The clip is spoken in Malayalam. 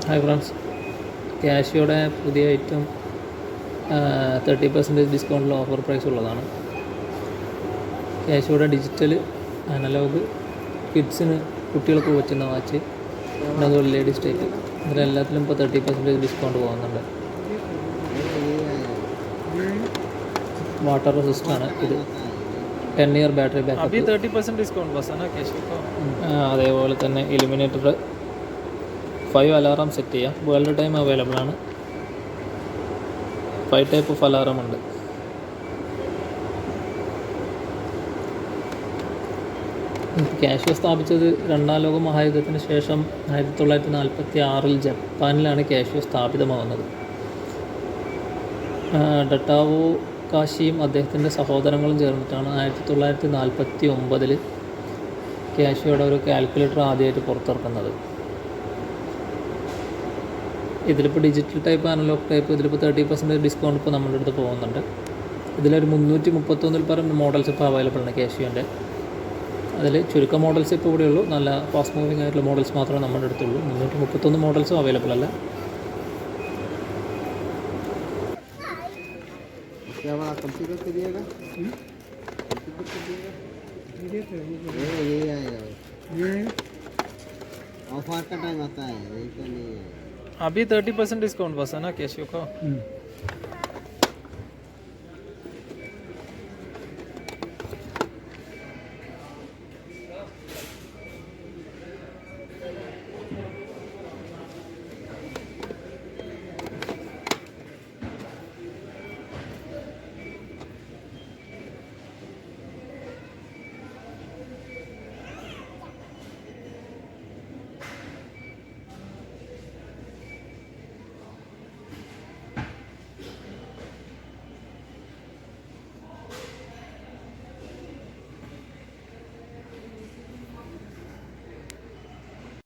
ഹായ് ഫ്രണ്ട്സ്, ക്യാഷിയോടെ പുതിയ ഐറ്റം 30% ഡിസ്കൗണ്ടിൽ ഓഫർ പ്രൈസ് ഉള്ളതാണ്. ക്യാഷിയോടെ ഡിജിറ്റൽ അനലോഗ് കിഡ്സിന് കുട്ടികൾക്ക് പറ്റുന്ന വാച്ച്, അതുപോലെ ലേഡീസ് ടൈപ്പ്, ഇതിലെല്ലാത്തിലും ഇപ്പോൾ 30% ഡിസ്കൗണ്ട് പോകുന്നുണ്ട്. വാട്ടർ റെസിസ്റ്റാണ് ഇത്. 10 year ബാറ്ററി ബാക്കപ്പ്. 30% ഡിസ്കൗണ്ട് അതേപോലെ തന്നെ ഇലുമിനേറ്റർ 5 അലാറം സെറ്റ് ചെയ്യാം. വേൾഡ് ടൈം അവൈലബിൾ ആണ്. 5 ടൈപ്പ് ഓഫ് അലാറം ഉണ്ട്. ക്യാഷിയോ സ്ഥാപിച്ചത് രണ്ടാം ലോക മഹായുദ്ധത്തിന് ശേഷം 1946 ജപ്പാനിലാണ് ക്യാഷിയോ സ്ഥാപിതമാകുന്നത്. ഡട്ടാവോ കാശിയും അദ്ദേഹത്തിൻ്റെ സഹോദരങ്ങളും ചേർന്നിട്ടാണ് 1949 ക്യാഷിയോയുടെ ഒരു കാൽക്കുലേറ്റർ ആദ്യമായിട്ട് പുറത്തിറക്കുന്നത്. ഇതിലിപ്പോൾ ഡിജിറ്റൽ ടൈപ്പ്, അനലോഗ് ടൈപ്പ്, ഇതിലിപ്പോൾ 30% ഡിസ്കൗണ്ട് ഇപ്പോൾ നമ്മുടെ അടുത്ത് പോകുന്നുണ്ട്. ഇതിലൊരു 331 പരം മോഡൽസ് ഇപ്പോൾ അവൈലബിൾ ആണ് ക്യാഷിയോൻ്റെ. അതിൽ ചുരുക്കം മോഡൽസ് ഇപ്പോൾ ഇവിടെയുള്ളൂ. നല്ല ഫാസ്റ്റ് മൂവിങ് ആയിട്ടുള്ള മോഡൽസ് മാത്രമേ നമ്മുടെ അടുത്തുള്ളൂ. 331 മോഡൽസും അവൈലബിൾ അല്ല. अभी 30% डिस्काउंट बस है ना कैशियो का.